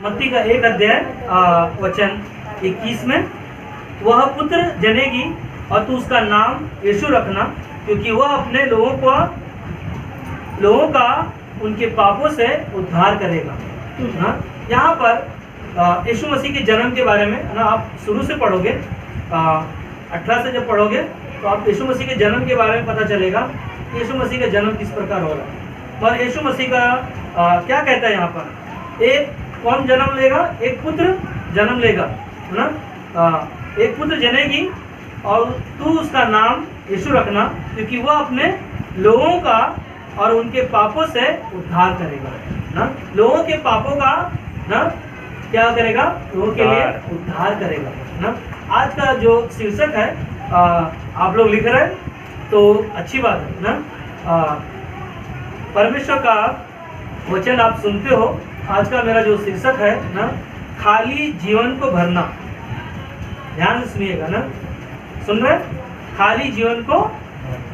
मत्ती का 1 अध्याय वचन 21 में, वह पुत्र जनेगी और तू उसका नाम यीशु रखना, क्योंकि वह अपने लोगों का उनके पापों से उद्धार करेगा। ना यहाँ पर यीशु मसीह के जन्म के बारे में ना आप शुरू से पढ़ोगे, 18 से जब पढ़ोगे तो आप यीशु मसीह के जन्म के बारे में पता चलेगा कि यीशु मसीह का जन्म किस प्रकार हो रहा है। और यीशु मसीह का क्या कहता है यहाँ पर, एक कौन जन्म लेगा, एक पुत्र जन्म लेगा, है ना। एक पुत्र जनेगी और तू उसका नाम यीशु रखना, क्योंकि वह अपने लोगों का और उनके पापों से उद्धार करेगा। ना लोगों के पापों का ना क्या करेगा, लोगों के लिए उद्धार करेगा। ना आज का जो शीर्षक है आप लोग लिख रहे हैं तो अच्छी बात है ना। परमेश्वर का वचन आप सुनते हो। आज का मेरा जो शीर्षक है ना, खाली जीवन को भरना। ध्यान से सुनिएगा ना, सुन रहे, खाली जीवन को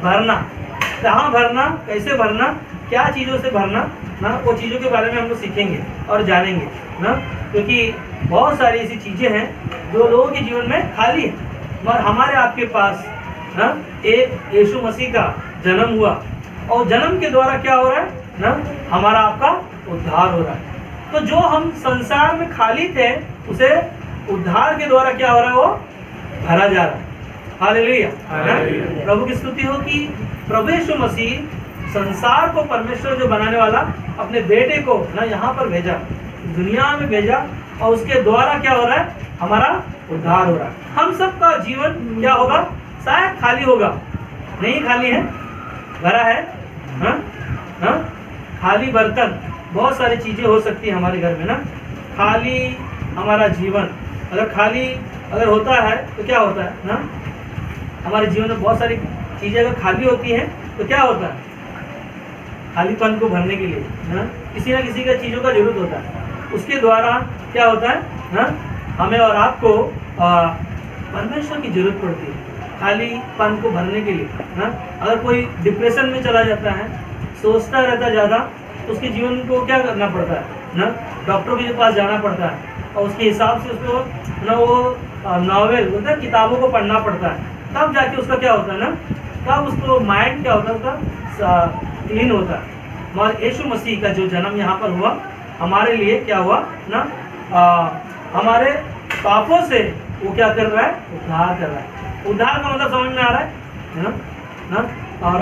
भरना। कहाँ भरना, कैसे भरना, क्या चीज़ों से भरना ना, वो चीज़ों के बारे में हम लोग सीखेंगे और जानेंगे ना, क्योंकि बहुत सारी ऐसी चीज़ें हैं जो लोगों के जीवन में खाली है। और हमारे आपके पास ना एक यीशु मसीह का जन्म हुआ और जन्म के द्वारा क्या हो रहा है ना, हमारा आपका उद्धार हो रहा है। तो जो हम संसार में खाली थे उसे उद्धार के द्वारा क्या हो रहा है, वो भरा जा रहा है। हालेलुया, प्रभु की स्तुति हो कि प्रभु यीशु मसीह संसार को परमेश्वर जो बनाने वाला अपने बेटे को ना यहाँ पर भेजा, दुनिया में भेजा, और उसके द्वारा क्या हो रहा है, हमारा उद्धार हो रहा है। हम सबका जीवन क्या होगा, शायद खाली होगा, नहीं खाली है, भरा है। हाँ? खाली बर्तन, बहुत सारी चीजें हो सकती है हमारे घर में ना। खाली हमारा जीवन अगर होता है तो क्या होता है ना, हमारे जीवन में बहुत सारी चीजें अगर खाली होती हैं तो क्या होता है, खालीपन को भरने के लिए ना किसी ना किसी का चीज़ों का जरूरत होता है। उसके द्वारा क्या होता है ना, हमें और आपको परमेश्वर की जरूरत पड़ती है खालीपन को भरने के लिए ना। अगर कोई डिप्रेशन में चला जाता है, सोचता रहता ज़्यादा, तो उसके जीवन को क्या करना पड़ता है ना, डॉक्टर के पास जाना पड़ता है और उसके हिसाब से उसको ना वो नॉवेल बोलते हैं, किताबों को पढ़ना पड़ता है, तब जाके उसका क्या होता है ना, तब उसको माइंड क्या होता है, उसका क्लीन होता है। मगर यीशु मसीह का जो जन्म यहाँ पर हुआ हमारे लिए क्या हुआ ना, हमारे पापों से वो क्या कर रहा है, उद्धार कर रहा है। उद्धार का मतलब समझ में आ रहा है ना। और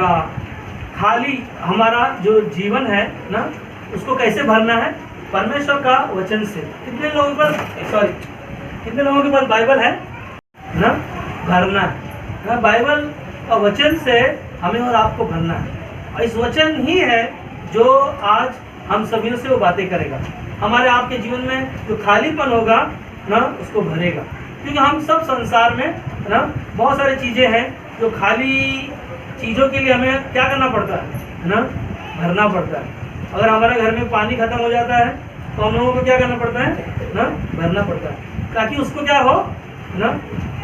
खाली हमारा जो जीवन है ना, उसको कैसे भरना है, परमेश्वर का वचन से। कितने लोगों के पास बाइबल है ना, भरना है ना, बाइबल का वचन से हमें और आपको भरना है। और इस वचन ही है जो आज हम सभी से वो बातें करेगा, हमारे आपके जीवन में जो खालीपन होगा ना उसको भरेगा। क्योंकि हम सब संसार में ना बहुत सारी चीज़ें हैं जो खाली चीज़ों के लिए हमें क्या करना पड़ता है ना, भरना पड़ता है। अगर हमारे घर में पानी खत्म हो जाता है तो हम लोगों को क्या करना पड़ता है ना, भरना पड़ता है, ताकि उसको क्या हो ना,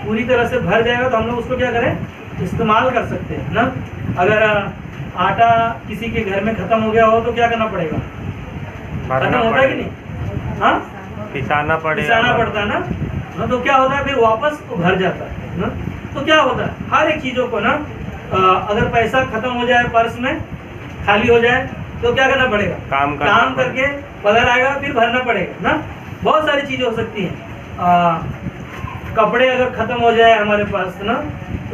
पूरी तरह से भर जाएगा तो हम लोग उसको क्या करें, इस्तेमाल कर सकते हैं ना। अगर आटा किसी के घर में खत्म हो गया हो तो क्या करना पड़ेगा, खत्म होता है कि नहीं, हाँ, पिसाना पड़ता है ना। तो क्या होता है, फिर वापस वो भर जाता है ना। तो क्या होता है, हर एक चीज़ों को ना, अगर पैसा खत्म हो जाए, पर्स में खाली हो जाए तो क्या करना पड़ेगा, काम करके पगार आएगा, फिर भरना पड़ेगा ना। बहुत सारी चीज़ें हो सकती हैं। कपड़े अगर खत्म हो जाए हमारे पास ना,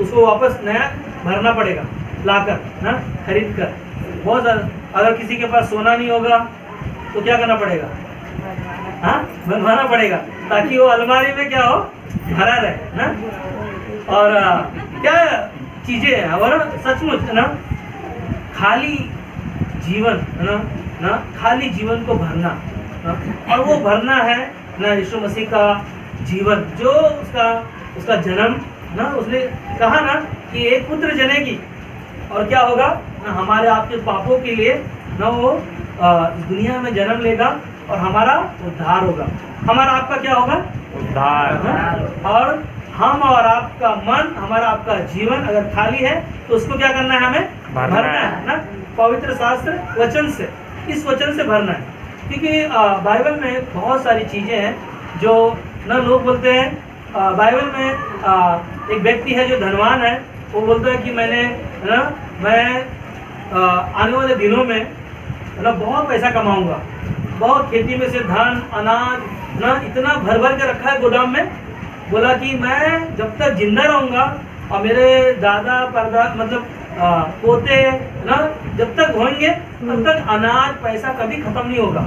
उसको वापस नया भरना पड़ेगा, लाकर ना, खरीद कर। बहुत अगर किसी के पास सोना नहीं होगा तो क्या करना पड़ेगा, हाँ, बनवाना पड़ेगा, ताकि वो अलमारी में क्या हो, भरा रहे ना। और क्या चीज़ें हैं, और सचमुच ना खाली जीवन है ना, खाली जीवन को भरना ना, और वो भरना है ना यीशु मसीह का जीवन, जो उसका जन्म ना, उसने कहा ना कि एक पुत्र जनेगी और क्या होगा ना, हमारे आपके पापों के लिए ना वो दुनिया में जन्म लेगा और हमारा उद्धार होगा। हमारा आपका क्या होगा, उद्धार। और हम और आपका मन, हमारा आपका जीवन अगर खाली है तो उसको क्या करना है, हमें भरना है ना, पवित्र शास्त्र वचन से, इस वचन से भरना है क्योंकि बाइबल में बहुत सारी चीज़ें हैं जो ना लोग बोलते हैं। बाइबल में एक व्यक्ति है जो धनवान है, वो बोलता है कि मैं आने वाले दिनों में बहुत पैसा कमाऊंगा, बहुत खेती में से धन अनाज इतना भर भर के रखा है गोदाम में। बोला कि मैं जब तक जिंदा रहूंगा और मेरे दादा परदा पोते जब तक होंगे तब तक अनाज पैसा कभी खत्म नहीं होगा।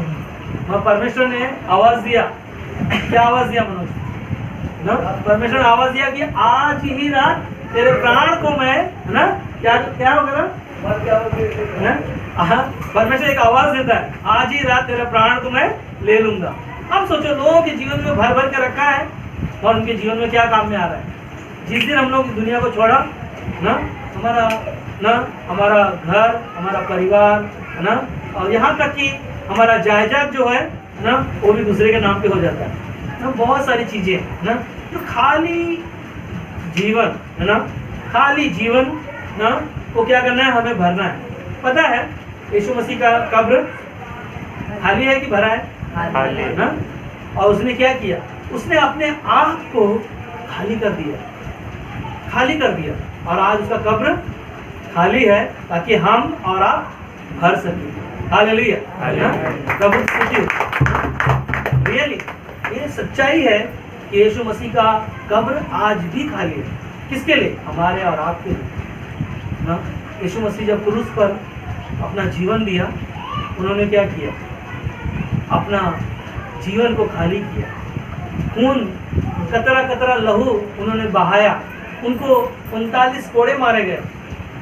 और परमेश्वर ने आवाज दिया, क्या आवाज दिया मनोज? परमेश्वर ने आवाज दिया कि आज ही रात तेरे प्राण को मैं क्या होगा परमेश्वर एक आवाज देता है, आज ही रात तेरा प्राण को मैं ले लूंगा। अब सोचो, लोगों के जीवन में भर भर के रखा है और उनके जीवन में क्या काम में आ रहा है। जिस दिन हम लोग दुनिया को छोड़ा हमारा घर, हमारा परिवार और यहाँ तक कि हमारा जायदाद जो है वो भी दूसरे के नाम पे हो जाता है बहुत सारी चीजें तो खाली जीवन खाली जीवन को क्या करना है, हमें भरना है। पता है यीशु मसीह का कब्र खाली है कि भरा है? खाली है। और उसने क्या किया? उसने अपने आप को खाली कर दिया और आज उसका कब्र खाली है ताकि हम और आप भर सकें। हालेलुया, प्रभु स्तुति हो। रियली ये सच्चाई है कि यीशु मसीह का कब्र आज भी खाली है। किसके लिए? हमारे और आपके लिए। यीशु मसीह जब क्रूस पर अपना जीवन दिया, उन्होंने क्या किया? अपना जीवन को खाली किया। खून कतरा कतरा लहू उन्होंने बहाया। उनको 39 कोड़े मारे गए,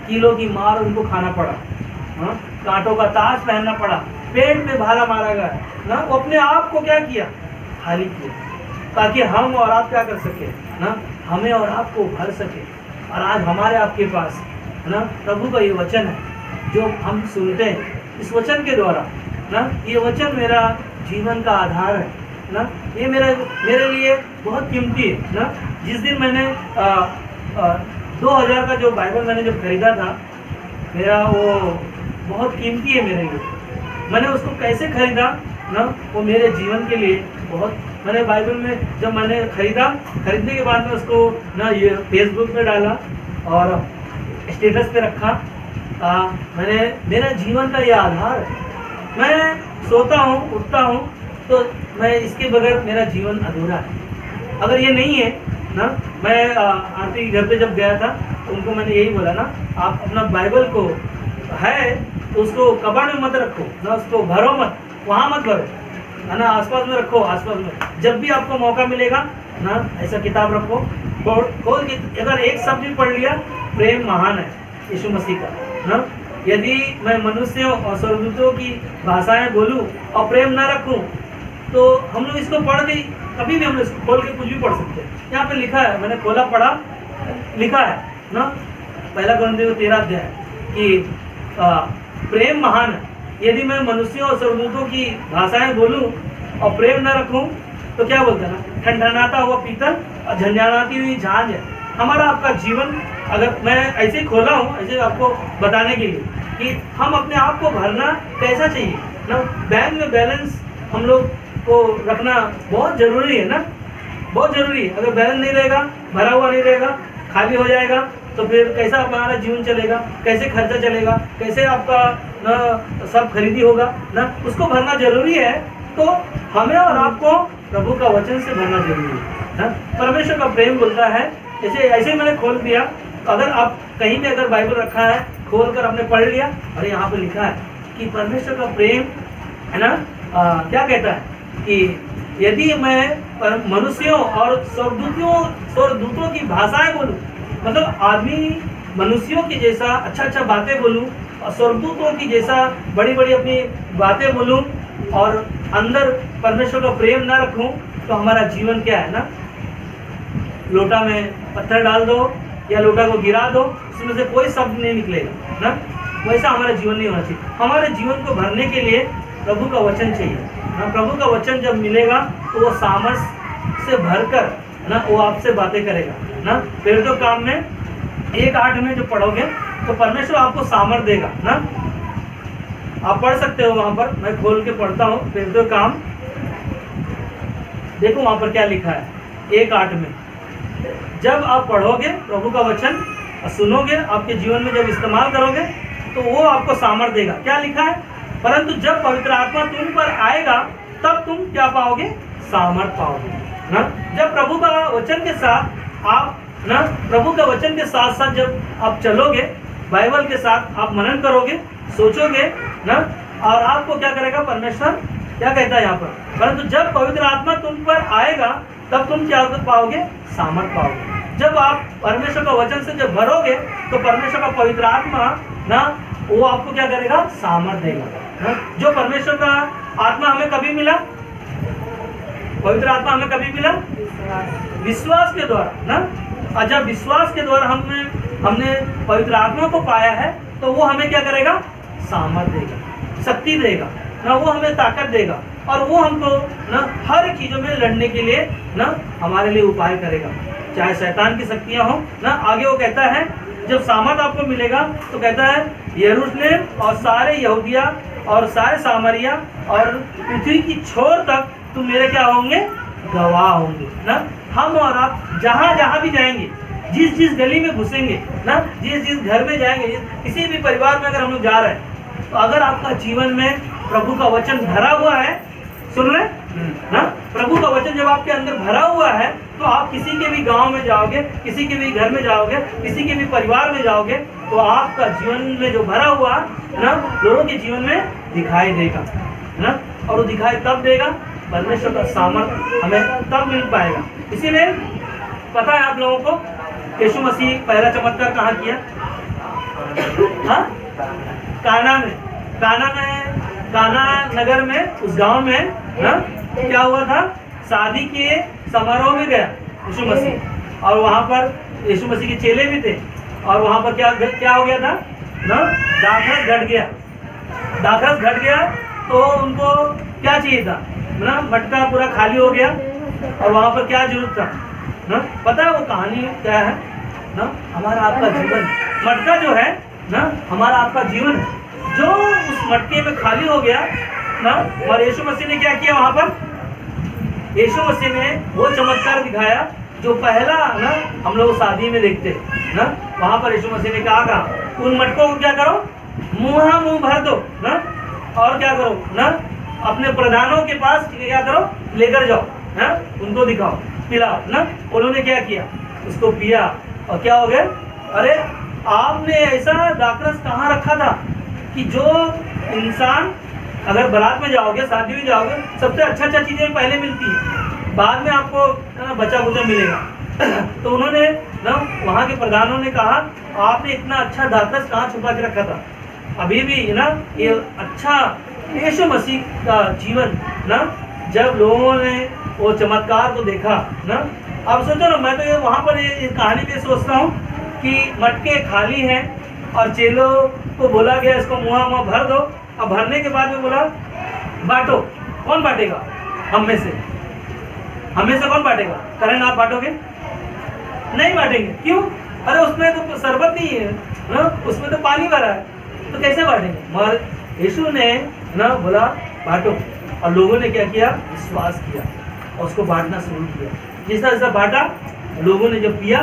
कीलों की मार उनको खाना पड़ा, कांटों का ताज पहनना पड़ा, पेट में भाला मारा गया वो अपने आप को क्या किया? खाली किया, ताकि हम और आप क्या कर सके हमें और आपको भर सके। और आज हमारे आपके पास प्रभु का ये वचन है जो हम सुनते हैं। इस वचन के द्वारा ये वचन मेरा जीवन का आधार है ये मेरे लिए बहुत कीमती है जिस दिन मैंने 2000 का जो बाइबल मैंने जब खरीदा था, मेरा वो बहुत कीमती है मेरे लिए। मैंने उसको कैसे खरीदा वो मेरे जीवन के लिए बहुत। मैंने बाइबल में जब मैंने खरीदने के बाद में उसको ये फेसबुक पे डाला और स्टेटस पे रखा। मेरा जीवन का ये आधार है। मैं सोता हूँ, उठता हूँ, तो मैं इसके बगैर मेरा जीवन अधूरा है। अगर ये नहीं है मैं आंटी घर पे जब गया था तो उनको मैंने यही बोला आप अपना बाइबल को है तो उसको कबाड़ में मत रखो उसको भरो मत, वहाँ मत भरो आसपास में रखो। आसपास में जब भी आपको मौका मिलेगा ऐसा किताब रखो, खोल के अगर एक शब्द भी पढ़ लिया, प्रेम महान है यीशु मसीह का यदि मैं मनुष्यों और स्वर्गदूतों की भाषाएं बोलूं और प्रेम ना रखूं तो हम लोग इसको पढ़ के कभी भी हम इसको खोल के कुछ भी पढ़ सकते हैं। यहाँ पे लिखा है, मैंने खोला पढ़ा, लिखा है पहला कुरिन्थियों 13 अध्याय कि प्रेम महान है। यदि मैं मनुष्यों और स्वर्गदूतों की भाषाएं बोलूं और प्रेम न रखूं तो क्या बोलते हैं ठनठनाता हुआ पीतल और झंझनाती हुई झांझ है। हमारा आपका जीवन, अगर मैं ऐसे ही खोला हूँ ऐसे आपको बताने के लिए कि हम अपने आप को भरना कैसा चाहिए बैंक में बैलेंस हम लोग को रखना बहुत ज़रूरी है बहुत ज़रूरी है। अगर बैलेंस नहीं रहेगा, भरा हुआ नहीं रहेगा, खाली हो जाएगा तो फिर कैसा हमारा जीवन चलेगा, कैसे खर्चा चलेगा, कैसे आपका सब खरीदी होगा उसको भरना जरूरी है। तो हमें और आपको प्रभु का वचन से भरना जरूरी है परमेश्वर का प्रेम बोलता है। ऐसे ही मैंने खोल दिया, अगर आप कहीं भी अगर बाइबल रखा है, खोल कर आपने पढ़ लिया और यहाँ पे लिखा है कि परमेश्वर का प्रेम है क्या कहता है कि यदि मैं मनुष्यों और स्वर्गदूतों की भाषाएं बोलूं, मतलब आदमी मनुष्यों की जैसा अच्छा बातें बोलूं और स्वर्गदूतों की जैसा बड़ी बड़ी अपनी बातें बोलूं और अंदर परमेश्वर का प्रेम ना रखूं तो हमारा जीवन क्या है लोटा में पत्थर डाल दो या लोटा को गिरा दो, उसमें से कोई शब्द नहीं निकलेगा वैसा हमारा जीवन नहीं होना चाहिए। हमारे जीवन को भरने के लिए प्रभु का वचन चाहिए प्रभु का वचन जब मिलेगा तो वो सामर्थ से भरकर वो आपसे बातें करेगा फिर तो काम में 1:8 में जो पढ़ोगे तो परमेश्वर आपको सामर्थ देगा आप पढ़ सकते हो वहां पर, मैं खोल के पढ़ता हूँ फिर काम। देखो वहां पर क्या लिखा है 1:8 में, जब आप पढ़ोगे प्रभु का वचन सुनोगे, आपके जीवन में जब इस्तेमाल करोगे तो वो आपको सामर्थ देगा। क्या लिखा है? परंतु जब पवित्र आत्मा तुम पर आएगा तब तुम क्या पाओगे? सामर्थ पाओगे ना। जब प्रभु का वचन के साथ आप ना, प्रभु के वचन के साथ साथ जब आप चलोगे, बाइबल के साथ आप मनन करोगे, सोचोगे ना, और आपको क्या करेगा परमेश्वर? क्या कहता है यहाँ पर? परंतु जब पवित्र आत्मा तुम पर आएगा तब तुम क्या पाओगे? सामर्थ पाओगे। जब आप परमेश्वर का वचन से जब भरोगे तो परमेश्वर का पवित्र आत्मा ना, वो आपको क्या करेगा? सामर्थ देगा ना। जो परमेश्वर का आत्मा हमें कभी मिला? पवित्र आत्मा हमें कभी मिला? विश्वास के द्वारा ना। और जब विश्वास के द्वारा हमने पवित्र आत्मा को पाया है तो वो हमें क्या करेगा? सामर्थ देगा, शक्ति देगा ना, वो हमें ताकत देगा, और वो हमको ना हर चीजों में लड़ने के लिए ना हमारे लिए उपाय करेगा, चाहे शैतान की शक्तियां हो ना। आगे वो कहता है जब सामर्थ आपको मिलेगा तो कहता है यरूशलेम और सारे यहूदिया और सारे सामरिया और पृथ्वी की छोर तक तुम मेरे क्या होंगे? गवाह होंगे ना। हम और आप जहाँ जहाँ भी जाएंगे, जिस जिस गली में घुसेंगे ना, जिस जिस घर में जाएंगे, किसी भी परिवार में अगर हम लोग जा रहे हैं, तो अगर आपका जीवन में प्रभु का वचन भरा हुआ है, सुन रहे ना, प्रभु का वचन जब आपके अंदर भरा हुआ है तो आप किसी के भी गांव में जाओगे, किसी के भी घर में जाओगे, किसी के भी परिवार में जाओगे, तो आपका जीवन में जो भरा हुआ ना लोगों के जीवन में दिखाई देगा ना। और वो दिखाई तब देगा, परमेश्वर का सामर्थ हमें तब मिल पाएगा। इसीलिए पता है आप लोगों को यीशु मसीह पहला चमत्कार कहाँ किया? हाँ, काना नगर में, उस गांव में ना क्या हुआ था? शादी के समारोह में गया यीशु मसीह, और वहां पर यीशु मसीह के चेले भी थे, और वहां पर क्या हो गया था ना? दाखरस घट गया। तो उनको क्या चाहिए था ना? मटका पूरा खाली हो गया, और वहां पर क्या जरूरत था ना? पता है वो कहानी क्या है ना? हमारा आपका जीवन, मटका जो है ना, हमारा आपका जीवन है, जो उस मटके में खाली हो गया ना। और यीशु मसीह ने क्या किया वहां पर? यीशु मसीह ने वो चमत्कार दिखाया जो पहला ना हम लोग शादी में देखते ना। वहां पर यीशु मसीह ने कहा उन मटकों को क्या करो? मुंह भर दो ना, और क्या करो ना? अपने प्रधानों के पास क्या करो? लेकर जाओ ना, उनको दिखाओ, पिलाओ ना। उन्होंने क्या किया? उसको पिया, और क्या हो गया? अरे आपने ऐसा दाखरस कहाँ रखा था कि जो इंसान, अगर बारात में जाओगे, शादी में जाओगे, सबसे अच्छा चीजें पहले मिलती है, बाद में आपको बचा बुचा मिलेगा। तो उन्होंने ना, वहाँ के प्रधानों ने कहा आपने इतना अच्छा दाखरस कहाँ छुपा के रखा था? अभी भी ना ये अच्छा यीशु मसीह का जीवन ना, जब लोगों ने वो चमत्कार को देखा ना, अब सोचो ना, मैं तो ये वहाँ पर ये कहानी में सोचता हूँ कि मटके खाली हैं और चेलों को बोला गया इसको मुँह भर दो, अब भरने के बाद में बोला बांटो। कौन बांटेगा? हम में से कौन बांटेगा? करण आप बांटोगे? नहीं बांटेंगे। क्यों? अरे उसमें तो शरबत नहीं है ना, उसमें तो पानी भरा है, तो कैसे बांटेंगे? मगर यीशु ने ना बोला बांटो, और लोगों ने क्या किया? विश्वास किया और उसको बांटना शुरू किया। जैसा जैसा बांटा, लोगों ने जब पिया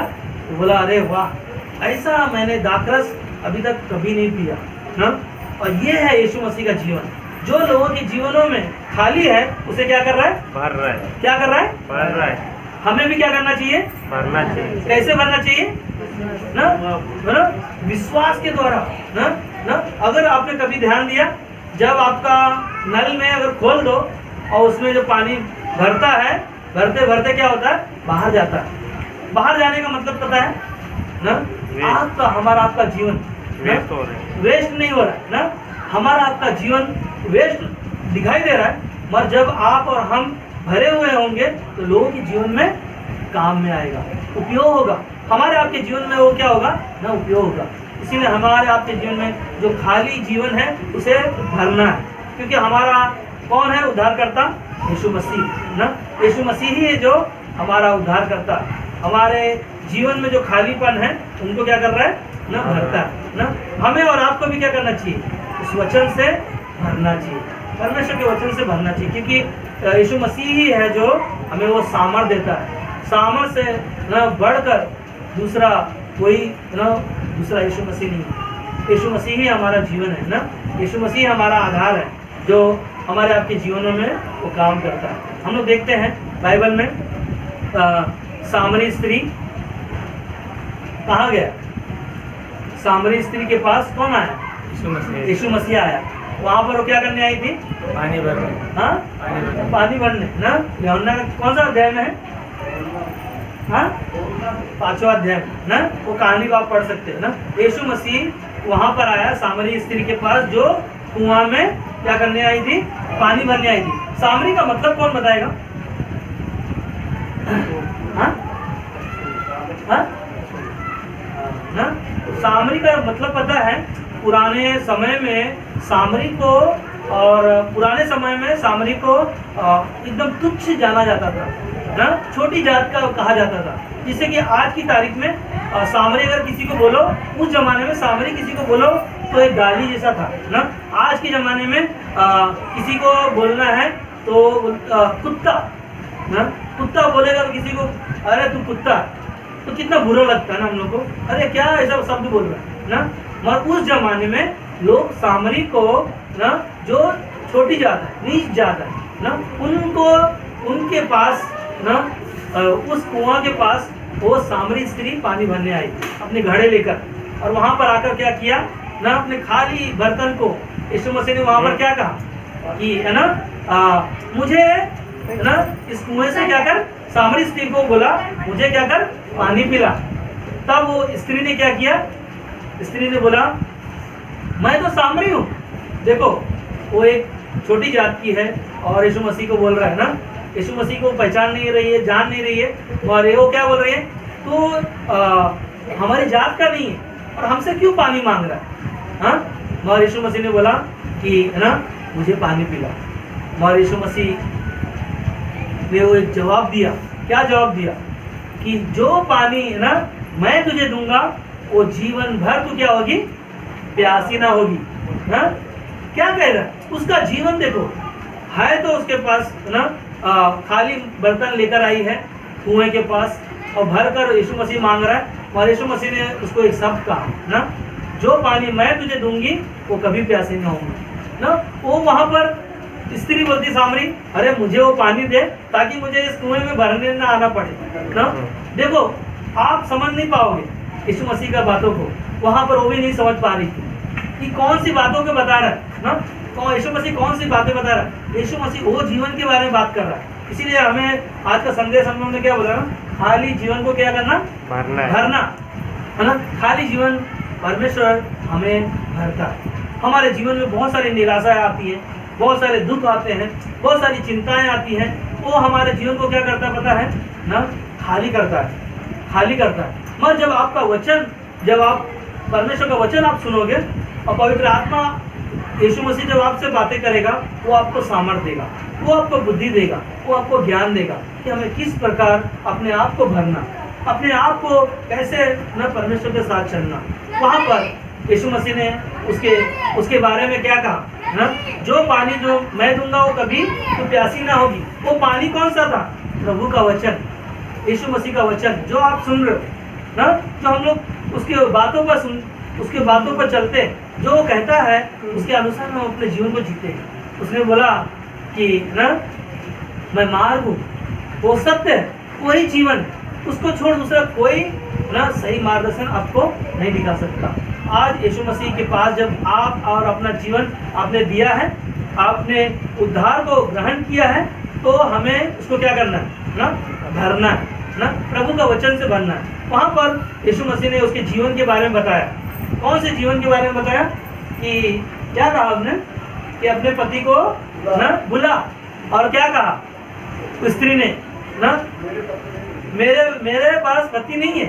तो बोला अरे वाह, ऐसा मैंने दाखरस अभी तक कभी नहीं पिया ना। और ये है यीशु मसीह का जीवन, जो लोगों के जीवनों में खाली है उसे क्या कर रहा है? भर रहा है। क्या कर रहा है? भर रहा है। हमें भी क्या करना चाहिए? भरना चाहिए। कैसे भरना चाहिए ना? विश्वास के द्वारा ना। अगर आपने कभी ध्यान दिया, जब आपका नल में अगर खोल दो और उसमें जो पानी भरता है, भरते भरते क्या होता है? बाहर जाता है। बाहर जाने का मतलब पता है ना? आपका, हमारा आपका जीवन वेस्ट नहीं हो रहा है ना। हमारा आपका जीवन वेस्ट दिखाई दे रहा है, मगर जब आप और हम भरे हुए होंगे तो लोगों के जीवन में काम में आएगा, उपयोग होगा। हमारे आपके जीवन में वो क्या होगा ना? उपयोग होगा। इसीलिए हमारे आपके जीवन में जो खाली जीवन है उसे भरना है, क्योंकि हमारा कौन है उद्धारकर्ता? यीशु मसीह ना। यीशु मसीह ही है जो हमारा उद्धारकर्ता। हमारे जीवन में जो खालीपन है उनको क्या कर रहा है ना? भरता है ना। हमें और आपको भी क्या करना चाहिए? उस वचन से भरना चाहिए, परमेश्वर के वचन से भरना चाहिए, क्योंकि यीशु मसीह ही है जो हमें वो सामर्थ देता है। सामर्थ से न बढ़कर दूसरा कोई न दूसरा यीशु मसीह नहीं है। यीशु मसीह ही हमारा जीवन है ना, यीशु मसीह हमारा आधार है जो हमारे आपके जीवनों में वो काम करता है। हम लोग देखते हैं बाइबल में सामरी स्त्री कहाँ गया? सामरी स्त्री के पास कौन आया? यीशु मसीह आया। वहाँ पर वो क्या करने आई थी? पानी भरने। हाँ, पानी भरने ना। यूहन्ना का कौन सा अध्याय में है? हाँ, 5वां अध्याय में ना। वो कहानी को आप पढ़ सकते हैं ना। यीशु मसीह वहाँ पर आया सामरी स्त्री के पास जो कुआं में क्या करने आई थी? पानी भरने आई थी। सामरी का मतलब कौन बताएगा? हाँ? हाँ? ना, सामरी का मतलब पता है? पुराने समय में सामरी को, और पुराने समय में सामरी को एकदम तुच्छ जाना जाता था ना, छोटी जात का कहा जाता था। जिससे कि आज की तारीख में सामरी अगर किसी को बोलो, उस जमाने में सामरी किसी को बोलो तो एक गाली जैसा था ना। आज के ज़माने में किसी को बोलना है तो कुत्ता ना, कुत्ता बोलेगा तो किसी को अरे तू कुत्ता, तो कितना बुरा लगता है ना हम लोग को, अरे क्या ऐसा शब्द बोल रहा है ना। मगर उस जमाने में लोग सामरी को ना, जो छोटी जात है, नीच जात है ना, उनको उनके पास ना, उस कुआं के पास वो सामरी स्त्री पानी भरने आई अपने घड़े लेकर। और वहां पर आकर क्या किया ना, अपने खाली बर्तन को यीशु मसीह ने वहां पर क्या कहा कि है ना, मुझे ना इस कुएं से क्या कर, सामरी स्त्री को बोला मुझे क्या कर, पानी पिला। तब वो स्त्री ने क्या किया? स्त्री ने बोला मैं तो सामरी हूँ। देखो वो एक छोटी जात की है और यीशु मसीह को बोल रहा है ना, यीशु मसीह को पहचान नहीं रही है, जान नहीं रही है, और वो क्या बोल रही है, तो हमारी जात का नहीं है और हमसे क्यों पानी मांग रहा है? हाँ, मगर यीशु मसीह ने बोला कि है ना, मुझे पानी पिला। मगर यीशु मसीह ने वो एक जवाब दिया। क्या जवाब दिया? कि जो पानी है ना मैं तुझे दूंगा वो जीवन भर तू क्या होगी, प्यासी ना होगी। हाँ, क्या कह रहा है? उसका जीवन देखो है तो उसके पास ना खाली बर्तन लेकर आई है कुएं के पास और भर कर यीशु मसीह मांग रहा है। और यीशु मसीह ने उसको एक शब्द कहा ना, जो पानी मैं तुझे दूंगी वो कभी प्यासी ना होगी ना। वो वहां पर स्त्री बोलती सामरी, अरे मुझे वो पानी दे ताकि मुझे इस कुएं में भरने ना आना पड़े ना। देखो आप समझ नहीं पाओगे यीशु मसीह का बातों को। वहां पर वो भी नहीं समझ पा रही थी कि कौन सी बातों को बता रहा है ना, कौन यीशु मसीह कौन सी बातें बता रहा है। यीशु मसीह वो जीवन के बारे में बात कर रहा है। इसीलिए हमें आज का संदेश हम लोगों ने क्या बोला ना, खाली जीवन को क्या करना, भरना है ना। खाली जीवन परमेश्वर हमें भरता है। हमारे जीवन में बहुत सारी निराशाएं आती हैं, बहुत सारे दुख आते हैं, बहुत सारी चिंताएं आती हैं। वो हमारे जीवन को क्या करता है पता है ना, खाली करता है, खाली करता है। मगर जब आपका वचन, जब आप परमेश्वर का वचन आप सुनोगे और पवित्र आत्मा यीशु मसीह जब आपसे बातें करेगा, वो आपको सामर्थ देगा, वो आपको बुद्धि देगा, वो आपको ज्ञान देगा कि हमें किस प्रकार अपने आप को भरना, अपने आप को कैसे न परमेश्वर के साथ चलना। वहाँ पर यीशु मसीह ने उसके बारे में क्या कहा ना, जो पानी जो मैं दूंगा वो कभी तो प्यासी ना होगी। वो पानी कौन सा था? प्रभु का वचन, यीशु मसीह का वचन जो आप सुन रहे हो ना, जो हम लोग उसके बातों पर चलते हैं, जो वो कहता है उसके अनुसार हम अपने जीवन को जीते हैं। उसने बोला कि ना मैं मार्ग हूँ, वो सत्य है, वही जीवन, उसको छोड़ दूसरा कोई ना सही मार्गदर्शन आपको नहीं दिखा सकता। आज यीशु मसीह के पास जब आप और अपना जीवन आपने दिया है, आपने उद्धार को ग्रहण किया है, तो हमें उसको क्या करना है ना, भरना है ना, प्रभु का वचन से भरना है। वहाँ पर यीशु मसीह ने उसके जीवन के बारे में बताया। कौन से जीवन के बारे में बताया? कि क्या कहा आपने कि अपने पति को ना बुला, और क्या कहा स्त्री ने ना, मेरे पास पति नहीं है।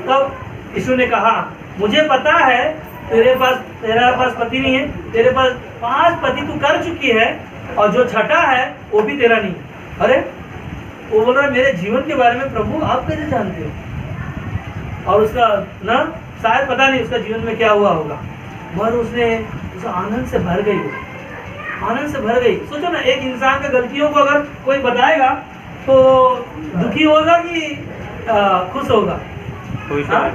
तब यीशु ने कहा मुझे पता है तेरा पास पति नहीं है, तेरे पास 5 पति तू कर चुकी है और जो छठा है वो भी तेरा नहीं। अरे वो बोल रहा है मेरे जीवन के बारे में प्रभु आप कैसे जानते हो? और उसका ना शायद पता नहीं उसका जीवन में क्या हुआ होगा, मगर उसने उस आनंद से भर गई आनंद से भर गई। सोचो ना, एक इंसान का गलतियों को अगर कोई बताएगा तो दुखी होगा कि खुश होगा? हाँ?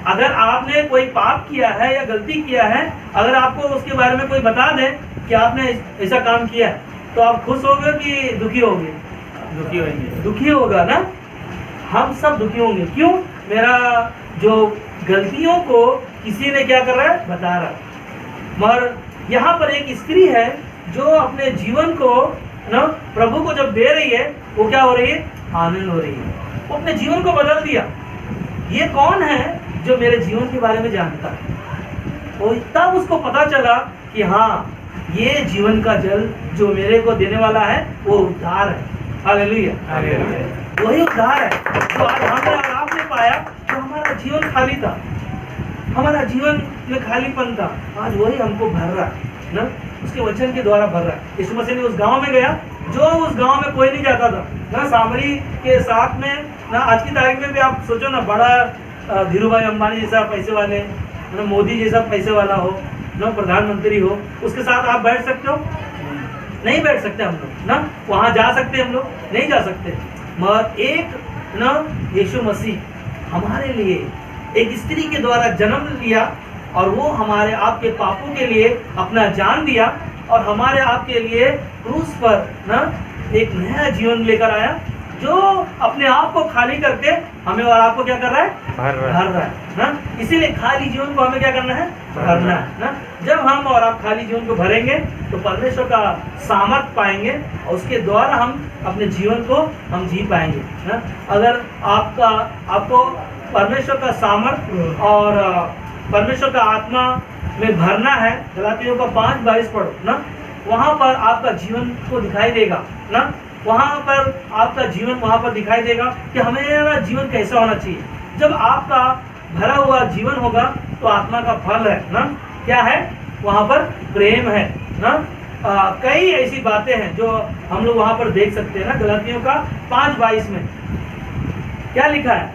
अगर आपने कोई पाप किया है या गलती किया है, अगर आपको उसके बारे में कोई बता दे कि आपने ऐसा काम किया है, तो आप खुश होगे कि दुखी होगे? दुखी होंगे। दुखी होगा ना। हम सब दुखी होंगे। क्यों? मेरा जो गलतियों को किसी ने क्या कर रहा है, बता रहा है। मगर यहाँ पर एक स्त्री है जो अपने जीवन को ना प्रभु को जब दे रही है, वो क्या हो रही है? आनंद हो रही है। वो अपने जीवन को बदल दिया। ये कौन है जो मेरे जीवन के बारे में जानता है? और तब उसको पता चला कि हाँ, ये जीवन का जल जो मेरे को देने वाला है वो उद्धार है। हालेलुया, वही उद्धार है जो आज हमने और आपने पाया। जो हमारा जीवन खाली था, हमारा जीवन में खालीपन था, आज वही हमको भर रहा है ना, उसके वचन के द्वारा भर रहा है। यीशु मसीह ने उस गांव में गया जो उस गांव में कोई नहीं जाता था ना। सामरी के साथ में ना, आज की तारीख में भी आप सोचो ना, बड़ा धीरू भाई अंबानी जैसा पैसे वाले ना, मोदी जैसा पैसे वाला हो ना, प्रधानमंत्री हो, उसके साथ आप बैठ सकते हो? नहीं बैठ सकते हम लोग ना। वहाँ जा सकते हम लोग? नहीं जा सकते। मगर एक ना यीशु मसीह हमारे लिए एक स्त्री के द्वारा जन्म लिया और वो हमारे आपके पापों के लिए अपना जान दिया और हमारे आपके लिए क्रूस पर ना एक नया जीवन लेकर आया, जो अपने आप को खाली करके हमें और आपको क्या कर रहा है? भर रहा है ना। इसीलिए खाली जीवन को हमें क्या करना है? भरना है ना। जब हम और आप खाली जीवन को भरेंगे तो परमेश्वर का सामर्थ पाएंगे और उसके द्वारा हम अपने जीवन को हम जी पाएंगे ना। अगर आपको परमेश्वर का सामर्थ और परमेश्वर का आत्मा में भरना है, गलातियों का 5:22 पढ़ो ना, वहाँ पर आपका जीवन को दिखाई देगा ना। वहाँ पर आपका जीवन वहाँ पर दिखाई देगा कि हमारा जीवन कैसा होना चाहिए। जब आपका भरा हुआ जीवन होगा तो आत्मा का फल है ना, क्या है? वहाँ पर प्रेम है ना। कई ऐसी बातें हैं जो हम लोग वहाँ पर देख सकते हैं ना। गलातियों का 5:22 में क्या लिखा है?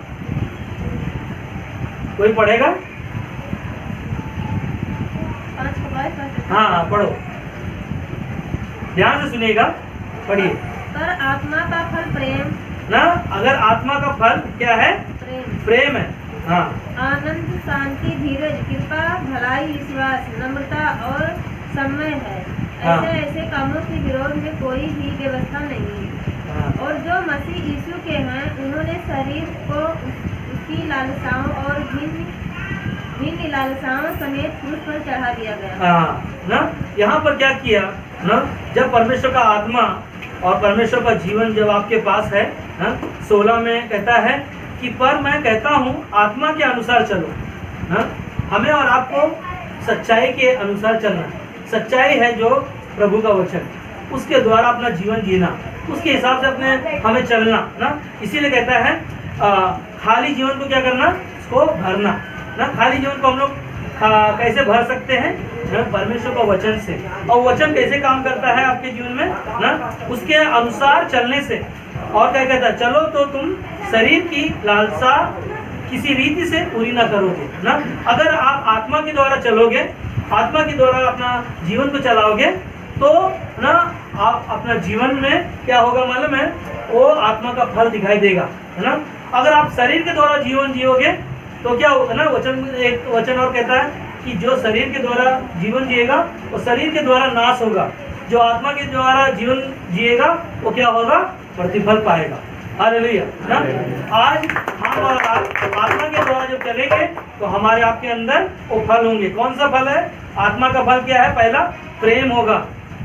कोई पढ़ेगा? हाँ, पढ़ो, ध्यान से सुनिएगा, पढ़िए। पर आत्मा का फल प्रेम ना। अगर आत्मा का फल क्या है? प्रेम है। हाँ, आनंद, शांति, धीरज, कृपा, भलाई, विश्वास, नम्रता और समय है। हाँ। ऐसे कामों के विरोध में कोई भी व्यवस्था नहीं है। हाँ। और जो मसीह यीशु के हैं, उन्होंने शरीर को उसकी लालसाओं और भिन्न लालसाओं समेत क्रूस पर चढ़ा दिया गया। हाँ ना। यहाँ पर क्या किया ना, जब परमेश्वर का आत्मा और परमेश्वर का जीवन जब आपके पास है ना, 16 में कहता है कि पर मैं कहता हूँ आत्मा के अनुसार चलो ना। हमें और आपको सच्चाई के अनुसार चलना है। सच्चाई है जो प्रभु का वचन, उसके द्वारा अपना जीवन जीना, उसके हिसाब से अपने हमें चलना ना। इसीलिए कहता है खाली जीवन को क्या करना? उसको भरना ना। खाली जीवन को हम लोग कैसे भर सकते हैं? परमेश्वर का वचन से। और वचन कैसे काम करता है आपके जीवन में ना? उसके अनुसार चलने से। और क्या कहता है? चलो तो तुम शरीर की लालसा किसी रीति से पूरी ना करोगे ना। अगर आप आत्मा के द्वारा चलोगे, आत्मा के द्वारा अपना जीवन को चलाओगे तो ना आप अपना जीवन में क्या होगा मालूम है? वो आत्मा का फल दिखाई देगा है ना। अगर आप शरीर के द्वारा जीवन जियोगे तो क्या होगा ना, एक वचन और कहता है कि जो शरीर के द्वारा जीवन जिएगा वो शरीर के द्वारा नाश होगा, जो आत्मा के द्वारा जीवन जिएगा वो क्या होगा? प्रतिफल पाएगा। हालेलुया ना। आज हम और आप आत्मा के द्वारा जब चलेंगे तो हमारे आपके अंदर वो फल होंगे। कौन सा फल है? आत्मा का फल क्या है? पहला प्रेम होगा,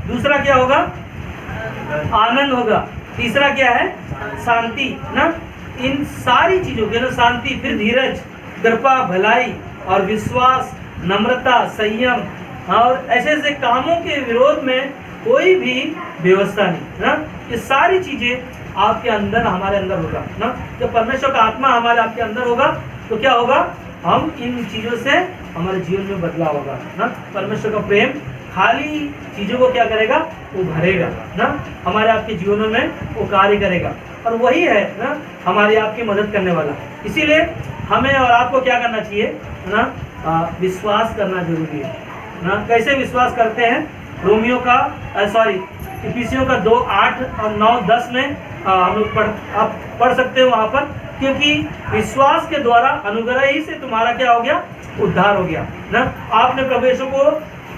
दूसरा क्या होगा? आनंद होगा, तीसरा क्या है? शांति ना। इन सारी चीजों के ना, शांति, फिर धीरज, कृपा, भलाई और विश्वास, नम्रता, संयम, और ऐसे ऐसे कामों के विरोध में कोई भी व्यवस्था नहीं ना। ये सारी चीजें आपके अंदर, हमारे अंदर होगा ना। जब परमेश्वर का आत्मा हमारे आपके अंदर होगा तो क्या होगा? हम इन चीजों से हमारे जीवन में बदलाव होगा ना। परमेश्वर का प्रेम खाली चीजों को क्या करेगा? वो भरेगा ना। हमारे आपके जीवनों में वो कार्य करेगा और वही है ना हमारी आपकी मदद करने वाला। इसीलिए हमें और आपको क्या करना चाहिए ना? विश्वास करना जरूरी है ना। कैसे विश्वास करते हैं रोमियो का इफिसियों का 2:8 और 9-10 में हम लोग आप पढ़ सकते हो वहाँ पर, क्योंकि विश्वास के द्वारा अनुग्रह ही से तुम्हारा क्या हो गया, उद्धार हो गया ना। आपने प्रभु यीशु को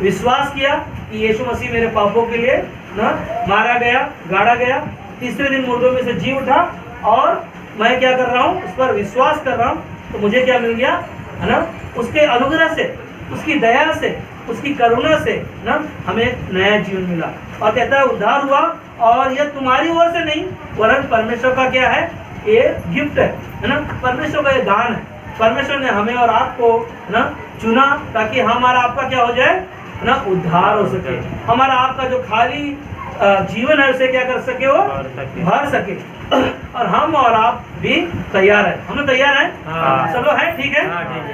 विश्वास किया कि यीशु मसीह मेरे पापों के लिए ना मारा गया, गाड़ा गया, तीसरे दिन मुर्दों में से जी उठा, और मैं क्या कर रहा हूँ, उस पर विश्वास कर रहा हूँ, तो मुझे क्या मिल गया है ना, उसके अनुग्रह से, उसकी दया से, उसकी करुणा से ना हमें नया जीवन मिला। और कहता है उद्धार हुआ, और यह तुम्हारी ओर से नहीं वरन परमेश्वर का क्या है, ये गिफ्ट है ना, परमेश्वर का ये दान है। परमेश्वर ने हमें और आपको ना चुना ताकि हमारा आपका क्या हो जाए ना, उद्धार हो सके। हमारा आपका जो खाली जीवन है उसे क्या कर सके, वो भर सके। और हम और आप भी तैयार है, हम लोग तैयार हैं, सब लोग हैं, ठीक है,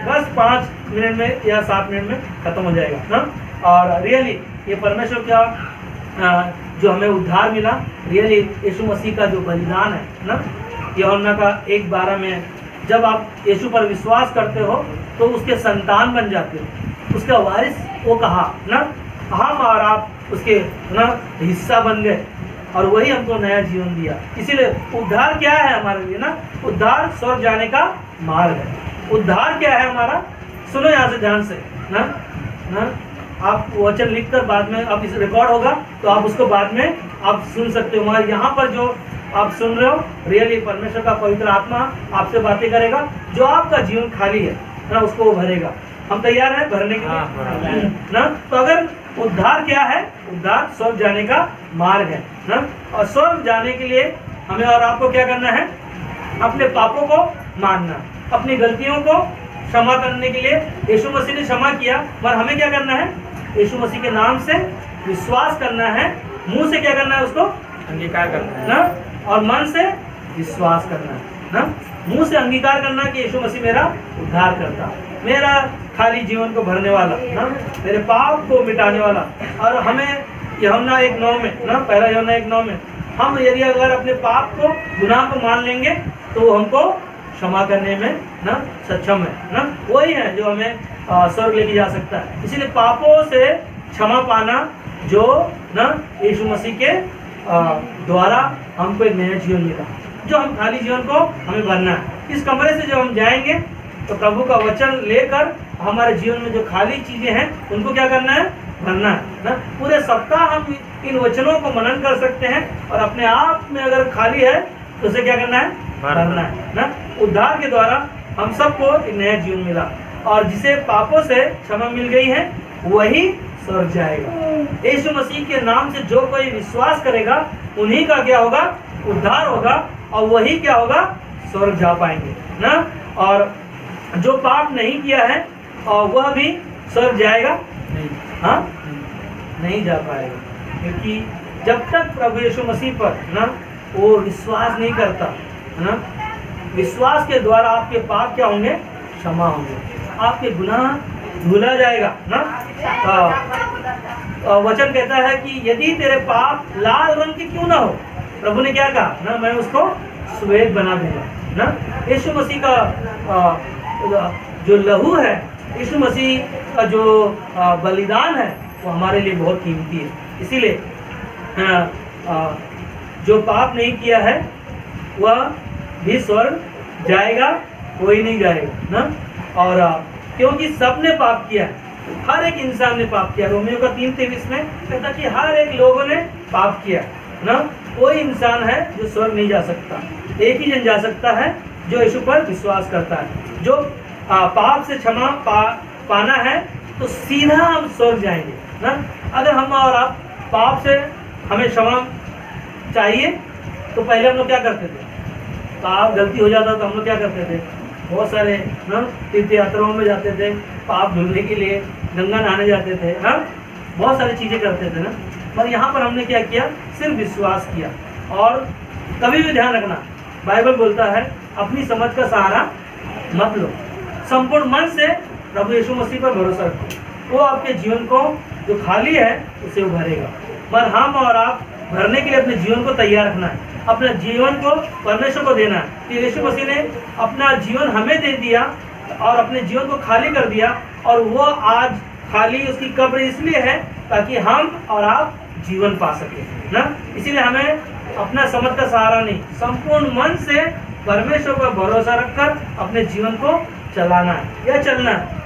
बस 5 मिनट में या 7 मिनट में खत्म हो जाएगा ना। और रियली ये परमेश्वर का जो हमें उद्धार मिला, रियली यीशु मसीह का जो बलिदान है ना, यूहन्ना का 1:12 में जब आप यीशु पर विश्वास करते हो तो उसके संतान बन जाते हो, उसका वारिस वो कहा ना, हम और आप उसके ना हिस्सा बन गए, और वही हमको नया जीवन दिया। इसीलिए उद्धार क्या है हमारे लिए ना, उद्धार स्वर्ग जाने का मार्ग है। उद्धार क्या है हमारा, सुनो यहाँ से ध्यान से ना, आप वचन लिखकर बाद में, अब इस रिकॉर्ड होगा तो आप उसको बाद में आप सुन सकते हो, मगर यहाँ पर जो आप सुन रहे हो, रियली परमेश्वर का पवित्र आत्मा आपसे बातें करेगा, जो आपका जीवन खाली है ना उसको वो भरेगा। हम तैयार हैं भरने के लिए ना। तो अगर उद्धार क्या है, उद्धार स्वर्ग जाने का मार्ग है ना। और स्वर्ग जाने के लिए हमें और आपको क्या करना है, अपने पापों को मानना, अपनी गलतियों को क्षमा करने के लिए यीशु मसीह ने क्षमा किया, पर हमें क्या करना है, यीशु मसीह के नाम से विश्वास करना है, मुंह से क्या करना है, उसको अंगीकार करना है ना, और मन से विश्वास करना है ना। मुंह से अंगीकार करना कि यीशु मसीह मेरा उद्धार करता, मेरा खाली जीवन को भरने वाला ना, मेरे पाप को मिटाने वाला। और हमें यूहन्ना 1:9 में ना, पहला यूहन्ना 1:9 में, हम यदि अगर अपने पाप को, गुनाह को मान लेंगे तो वो हमको क्षमा करने में ना सक्षम है ना, वही है जो हमें स्वर्ग लेके जा सकता है। इसीलिए पापों से क्षमा पाना जो ना यीशु मसीह के द्वारा हमको एक नया जीवन मिला, जो हम खाली जीवन को हमें भरना है। इस कमरे से जब हम जाएंगे तो प्रभु का वचन लेकर हमारे जीवन में जो खाली चीजें हैं उनको क्या करना है, भरना है ना। पूरे सप्ताह हम इन वचनों को मनन कर सकते हैं, और अपने आप में अगर खाली है तो उसे क्या करना है, भरना है ना। उद्धार के द्वारा हम सबको एक नया जीवन मिला, और जिसे पापों से क्षमा मिल गई है वही स्वर्ग जाएगा। यीशु मसीह के नाम से जो कोई विश्वास करेगा उन्हीं का क्या होगा, उद्धार होगा, और वही क्या होगा, स्वर्ग जा पाएंगे ना। और जो पाप नहीं किया है और वह भी स्वर्ग जाएगा नहीं, हाँ नहीं जा पाएगा, क्योंकि जब तक प्रभु यीशु मसीह पर ना वो विश्वास नहीं करता ना, विश्वास के द्वारा आपके पाप क्या होंगे, क्षमा होंगे, आपके गुनाह धुला जाएगा ना। वचन कहता है कि यदि तेरे पाप लाल रंग के क्यों ना हो, प्रभु ने क्या कहा ना, मैं उसको श्वेत बना दूंगा ना। यीशु मसीह का जो लहू है, यीशु मसीह का जो बलिदान है वो हमारे लिए बहुत कीमती है। इसीलिए जो पाप नहीं किया है वह भी स्वर्ग जाएगा, कोई नहीं जाएगा ना। और क्योंकि सबने पाप किया, हर एक इंसान ने पाप किया। रोमियो का 3:23 में कहता कि हर एक लोगों ने पाप किया ना। कोई इंसान है जो स्वर्ग नहीं जा सकता, एक ही जन जा सकता है जो यीशु पर विश्वास करता है। जो पाप से क्षमा पाना है तो सीधा हम स्वर्ग जाएंगे ना। अगर हम और आप पाप से हमें क्षमा चाहिए तो पहले हम लोग क्या करते थे, पाप गलती हो जाता तो हम लोग क्या करते थे, बहुत सारे ना तीर्थ यात्राओं में जाते थे, पाप धुलने के लिए गंगा नहाने जाते थे ना, बहुत सारी चीज़ें करते थे ना। पर यहाँ पर हमने क्या किया, सिर्फ विश्वास किया। और कभी भी ध्यान रखना, बाइबल बोलता है अपनी समझ का सहारा मत लो, संपूर्ण मन से प्रभु यीशु मसीह पर भरोसा रखो, वो आपके जीवन को जो खाली है उसे उभरेगा। पर हम और आप भरने के लिए अपने जीवन को तैयार रखना है, अपने जीवन को परमेश्वर को देना है। कि यीशु मसीह ने अपना जीवन हमें दे दिया और अपने जीवन को खाली कर दिया, और वो आज खाली उसकी कब्र इसलिए है ताकि हम और आप जीवन पा सके ना। इसीलिए हमें अपना समझ का सहारा नहीं, संपूर्ण मन से परमेश्वर पर भरोसा रखकर अपने जीवन को चलाना है या चलना है,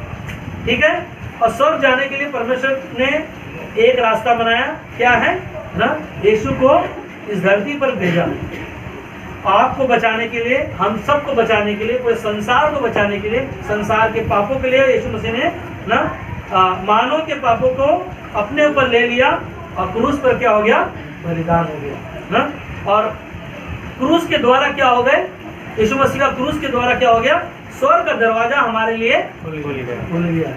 ठीक है। और स्वर्ग जाने के लिए परमेश्वर ने एक रास्ता बनाया, क्या है ना, यीशु को इस धरती पर भेजा आपको बचाने के लिए, हम सबको बचाने के लिए, पूरे संसार को बचाने के लिए, संसार के पापों के लिए यीशु मसीह ने ना मानव के पापों को अपने ऊपर ले लिया और क्रूस पर क्या हो गया, बलिदान हो गया ना। और क्रूस के द्वारा क्या हो गए, यीशु मसीह का क्रूस के द्वारा क्या हो गया, स्वर्ग का दरवाजा हमारे लिए खुल गया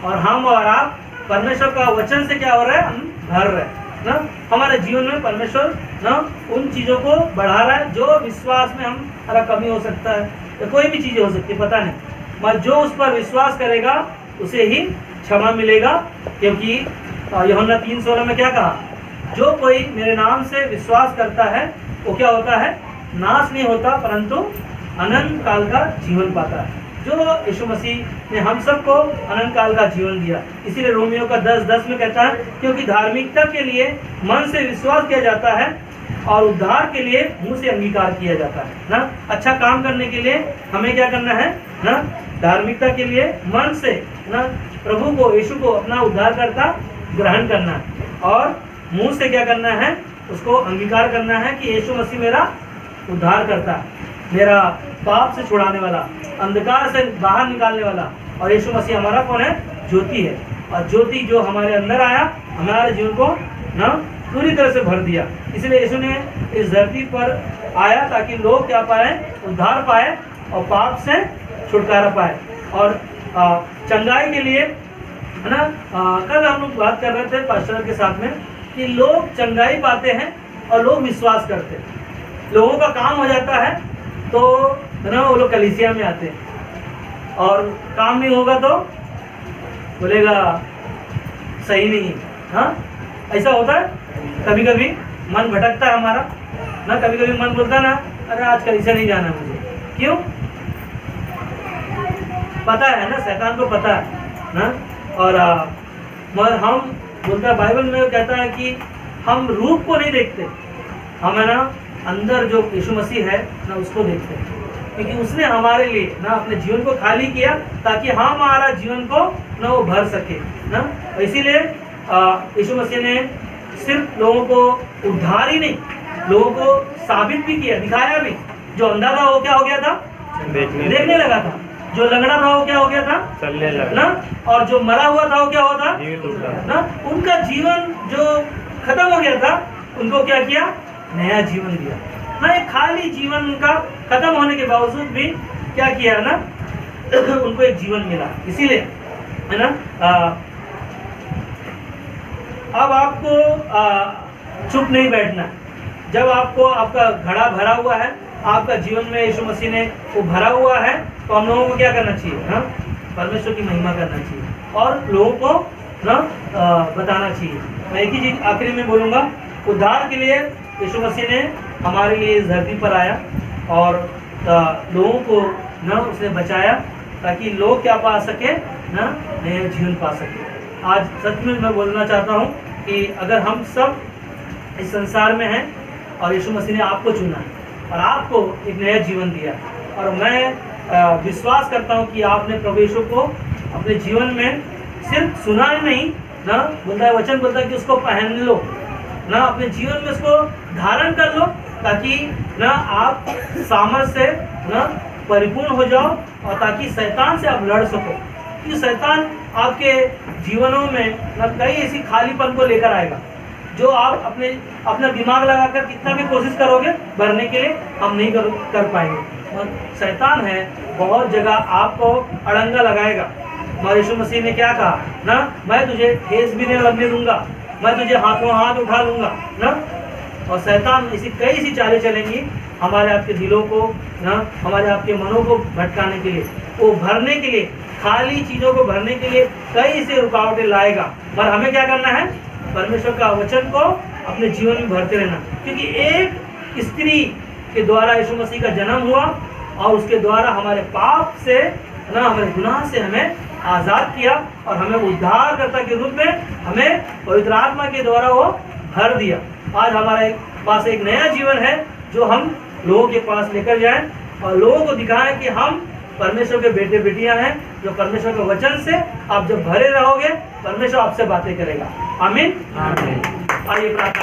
और हम और आप परमेश्वर का वचन से क्या हो रहा है, हम भर रहे हैं ना। हमारे जीवन में परमेश्वर ना उन चीज़ों को बढ़ा रहा है जो विश्वास में हमारा कमी हो सकता है या कोई भी चीज़ें हो सकती है, पता नहीं, मगर जो उस पर विश्वास करेगा उसे ही क्षमा मिलेगा। क्योंकि यूहन्ना 3:16 में क्या कहा, जो कोई मेरे नाम से विश्वास करता है वो क्या होता है, नाश नहीं होता परंतु अनंत काल का जीवन पाता है। जो यीशु मसीह ने हम सबको अनंत काल का जीवन दिया। इसीलिए रोमियो का 10:10 में कहता है, क्योंकि धार्मिकता के लिए मन से विश्वास किया जाता है और उद्धार के लिए मुंह से अंगीकार किया जाता है ना। अच्छा काम करने के लिए हमें क्या करना है ना, धार्मिकता के लिए मन से ना प्रभु को, यीशु को अपना उद्धारकर्ता ग्रहण करना है और मुंह से क्या करना है, उसको अंगीकार करना है कि यीशु मसीह मेरा उद्धार करता है, मेरा पाप से छुड़ाने वाला, अंधकार से बाहर निकालने वाला। और यीशु मसीह हमारा कौन है, ज्योति है। और ज्योति जो हमारे अंदर आया हमारे जीवन को ना पूरी तरह से भर दिया। इसलिए यीशु ने इस धरती पर आया ताकि लोग क्या पाए, उद्धार पाए और पाप से छुटकारा पाए और चंगाई के लिए है ना। कल हम लोग बात कर रहे थे पास्टर के साथ में कि लोग चंगाई पाते हैं और लोग विश्वास करते हैं, लोगों का काम हो जाता है तो ना वो लोग कलीसिया में आते हैं और काम नहीं होगा तो बोलेगा सही नहीं है। हाँ, ऐसा होता है, कभी कभी मन भटकता है हमारा ना, कभी कभी मन बोलता है ना, अरे आज कलीसिया नहीं जाना मुझे, क्यों, पता है ना, शैतान को पता है ना। और मगर हम बोलता है, बाइबल में कहता है कि हम रूप को नहीं देखते, हम है ना अंदर जो यीशु मसीह है ना उसको देखते हैं, क्योंकि उसने हमारे लिए ना अपने जीवन को खाली किया ताकि हमारा जीवन को ना वो भर सके ना। इसीलिए यीशु मसीह ने सिर्फ लोगों को उद्धार ही नहीं, लोगों को साबित भी किया, दिखाया भी। जो अंधा था वो क्या हो गया था, देखने लगा था। जो लंगड़ा था वो क्या हो गया था, चलने लगा ना। और जो मरा हुआ था वो क्या हुआ था ना, उनका जीवन जो खत्म हो गया था उनको क्या किया, नया जीवन दिया ना। एक खाली जीवन उनका खत्म होने के बावजूद भी क्या किया ना, उनको एक जीवन मिला। इसीलिए है ना अब आपको चुप नहीं बैठना। जब आपको आपका घड़ा भरा हुआ है, आपका जीवन में यीशु मसीह ने वो भरा हुआ है, तो हम लोगों को क्या करना चाहिए ना, परमेश्वर की महिमा करना चाहिए और लोगों को ना बताना चाहिए। मैं एक ही चीज आखिरी में बोलूँगा, उद्धार के लिए यीशु मसीह ने हमारे लिए इस धरती पर आया और लोगों को ना उसने बचाया ताकि लोग क्या पा सके ना, नया जीवन पा सके। आज सच में मैं बोलना चाहता हूँ कि अगर हम सब इस संसार में हैं और यीशु मसीह ने आपको चुना और आपको एक नया जीवन दिया, और मैं विश्वास करता हूँ कि आपने प्रभु यीशु को अपने जीवन में सिर्फ सुना ही नहीं ना, बोलता है वचन बोलता है कि उसको पहन लो ना, अपने जीवन में उसको धारण कर लो ताकि ना आप सामर्थ से ना परिपूर्ण हो जाओ और ताकि शैतान से आप लड़ सको। कि शैतान आपके जीवनों में ना कई ऐसी खालीपन को लेकर आएगा जो आप अपना दिमाग लगाकर कितना भी कोशिश करोगे भरने के लिए, हम नहीं कर पाएंगे। और शैतान है बहुत जगह आपको अड़ंगा लगाएगा। और यीशु मसीह ने क्या कहा ना, मैं तुझे ठेस भी नहीं लगने दूंगा, मैं तुझे हाथों हाथ उठा लूंगा ना। और शैतान ऐसी कई सी चालें चलेंगी हमारे आपके दिलों को ना, हमारे आपके मनों को भटकाने के लिए, वो भरने के लिए, खाली चीज़ों को भरने के लिए कई से रुकावटें लाएगा। पर हमें क्या करना है, परमेश्वर का वचन को अपने जीवन में भरते रहना। क्योंकि एक स्त्री के द्वारा यीशु मसीह का जन्म हुआ और उसके द्वारा हमारे पाप से ना, हमारे गुनाह से हमें आज़ाद किया और हमें उद्धारकर्ता के रूप में हमें पवित्र आत्मा के द्वारा वो भर दिया। आज हमारे पास एक नया जीवन है जो हम लोगों के पास लेकर जाएं और लोगों को दिखाएं कि हम परमेश्वर के बेटे बेटियां हैं, जो परमेश्वर के वचन से आप जब भरे रहोगे परमेश्वर आपसे बातें करेगा। आमीन। आइए प्रार्थना।